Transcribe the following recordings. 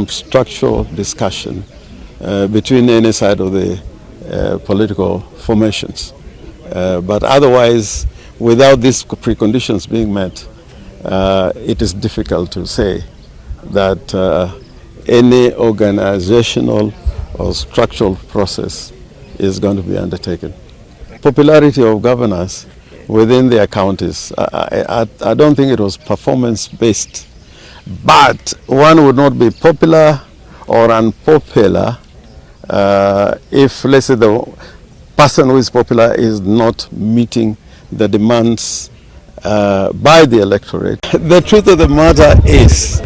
some structural discussion between any side of the political formations. But otherwise, without these preconditions being met, it is difficult to say that any organizational or structural process is going to be undertaken. Popularity of governors within their counties, I don't think it was performance-based, but one would not be popular or unpopular if, let's say, the person who is popular is not meeting the demands by the electorate. The truth of the matter is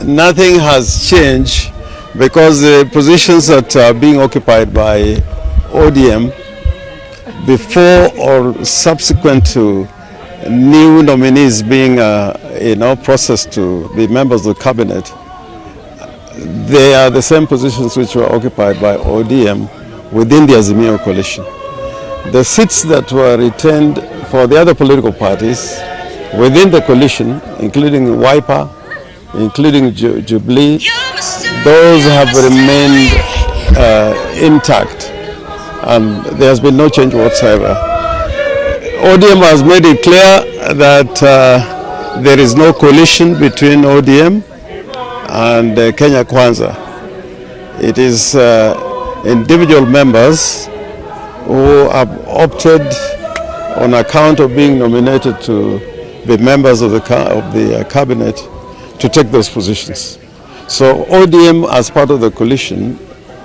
nothing has changed, because the positions that are being occupied by ODM before or subsequent to new nominees being processed to be members of the cabinet, they are the same positions which were occupied by ODM within the Azimio coalition. The seats that were retained for the other political parties within the coalition, including Wiper, including Jubilee, those have remained intact, and there has been no change whatsoever. ODM has made it clear that there is no coalition between ODM and Kenya Kwanza. It is individual members who have opted on account of being nominated to be members of the cabinet to take those positions. So ODM, as part of the coalition,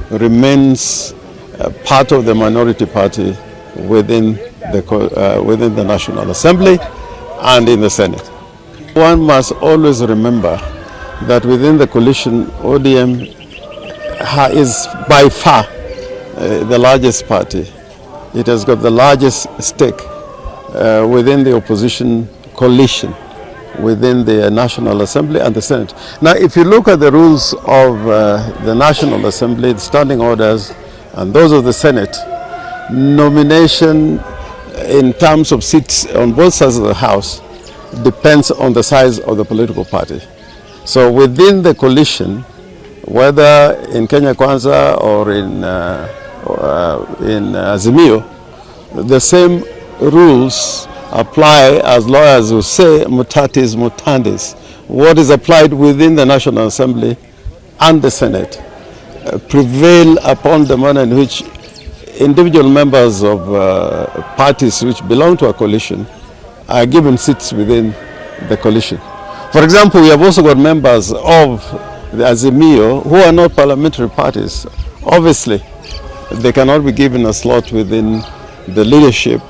remains part of the minority party within the National Assembly and in the Senate. One must always remember that within the coalition, ODM is by far the largest party. It has got the largest stake within the opposition coalition, within the National Assembly and the Senate. Now, if you look at the rules of the National Assembly, the standing orders, and those of the Senate, nomination in terms of seats on both sides of the House depends on the size of the political party. So within the coalition, whether in Kenya Kwanza or in Azimio, the same rules apply, as lawyers will say, mutatis mutandis. What is applied within the National Assembly and the Senate prevail upon the manner in which individual members of parties which belong to a coalition are given seats within the coalition. For example, we have also got members of the Azimio who are not parliamentary parties. Obviously, they cannot be given a slot within the leadership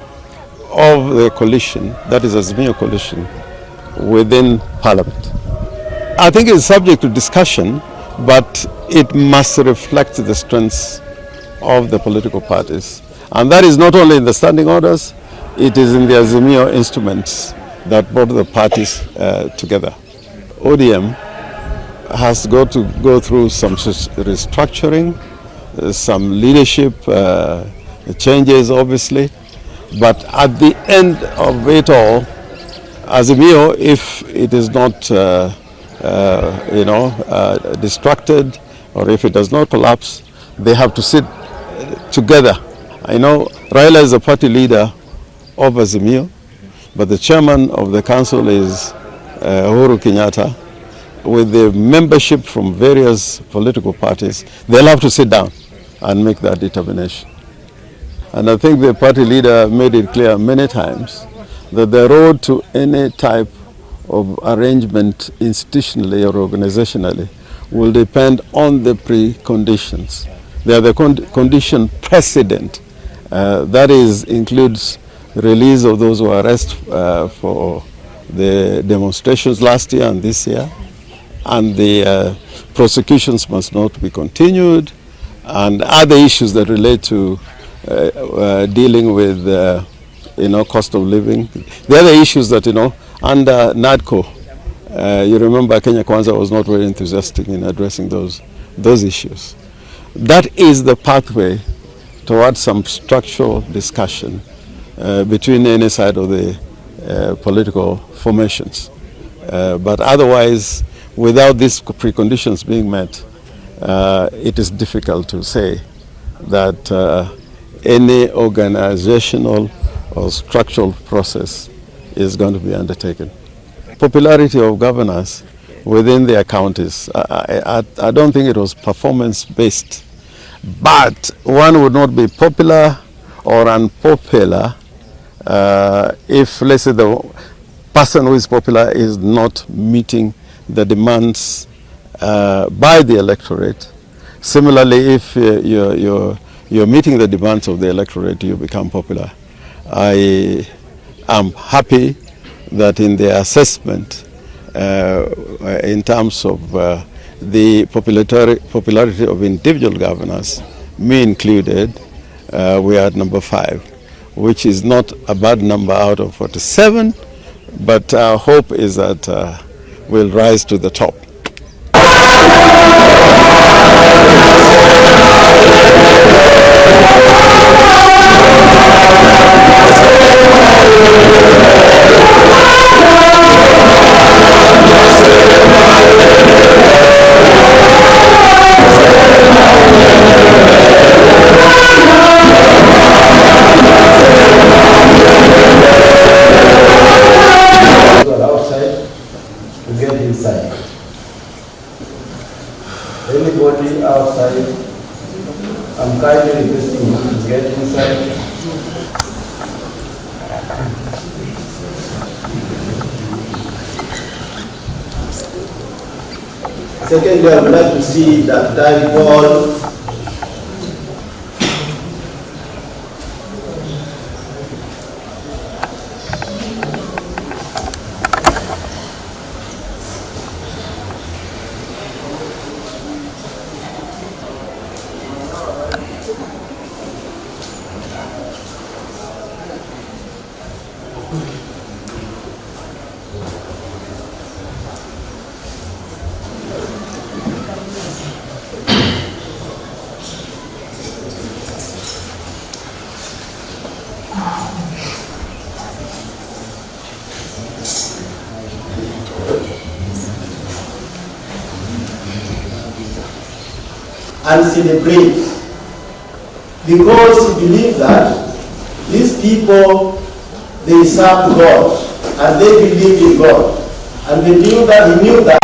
of the coalition, that is Azimio coalition, within Parliament. I think it's subject to discussion, but it must reflect the strengths of the political parties. And that is not only in the standing orders, it is in the Azimio instruments that brought the parties together. ODM has got to go through some restructuring, some leadership changes, obviously. But at the end of it all, Azimio, if it is not distracted, or if it does not collapse, they have to sit together. I know Raila is the party leader of Azimio, but the chairman of the council is Uhuru Kenyatta. With the membership from various political parties, they'll have to sit down and make that determination. And I think the party leader made it clear many times that the road to any type of arrangement institutionally or organizationally will depend on the preconditions. They are the condition precedent. That includes release of those who were arrested for the demonstrations last year and this year, and the prosecutions must not be continued, and other issues that relate to dealing with cost of living. The other issues that under NADCO, you remember Kenya Kwanza was not very enthusiastic in addressing those issues. That is the pathway towards some structural discussion between any side of the political formations. But otherwise, without these preconditions being met, it is difficult to say that any organizational or structural process is going to be undertaken. Popularity of governors within their counties, I don't think it was performance-based, but one would not be popular or unpopular if, let's say, the person who is popular is not meeting the demands by the electorate. Similarly, if you're meeting the demands of the electorate, you become popular. I am happy that in the assessment, in terms of the popularity of individual governors, me included, we are at number 5, which is not a bad number out of 47, but our hope is that we'll rise to the top. Anybody outside, I'm kindly requesting you to get inside. Secondly, I would like to see that diary ball. And celebrate, because we believe that these people, they serve God and they believe in God, and we knew that he knew that.